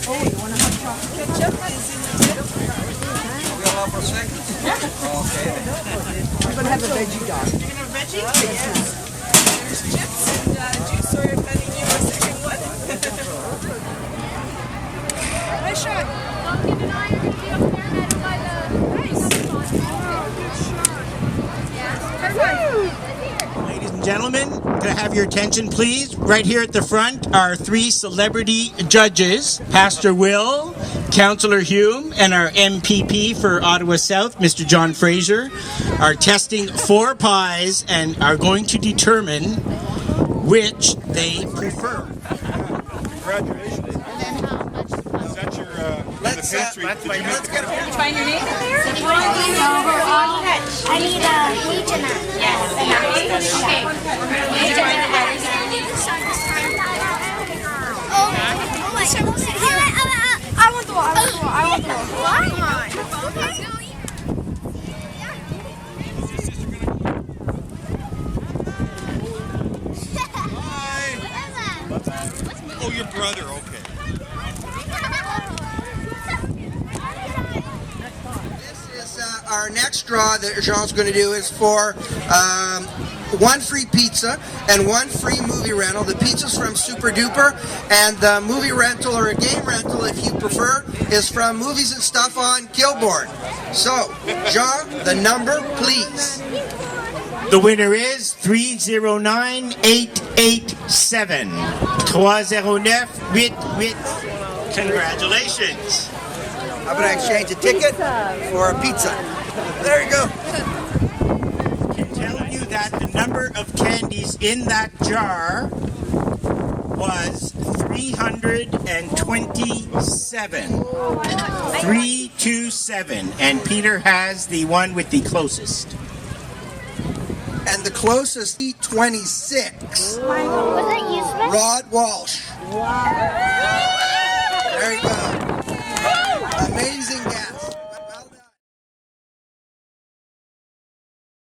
Oh, you want a hot chocolate? Ketchup is in the tip. We allow for seconds? Okay. I'm going to have a veggie dog. You're gonna have veggie? Yes. There's chips and juice, or if I think you a second one. Nice shot. Ladies and gentlemen, can I have your attention, please? Right here at the front are three celebrity judges, Pastor Will, Councillor Hume, and our MPP for Ottawa South, Mr. John Fraser, are testing 4 pies and are going to determine which they prefer. Congratulations. Is that your Let's get a Find your name in there? I need a hazelnut. Yes. Okay. I want the wall. I want the wall. Oh, your brother, okay. This is our next draw that Jean's going to do is for 1 free pizza and 1 free movie rental. The pizza's from Super Duper, and the movie rental, or a game rental if you prefer, is from Movies and Stuff on Kilbourne. So, Jean, the number, please. The winner is 309887. 30988. Congratulations. How about I exchange a ticket for a pizza? There you go. I can tell you that the number of candies in that jar was 327. 327. And Peter has the one with the closest. And the closest, 26. Was that you, Smith? Rod Walsh. There you go. Amazing guess.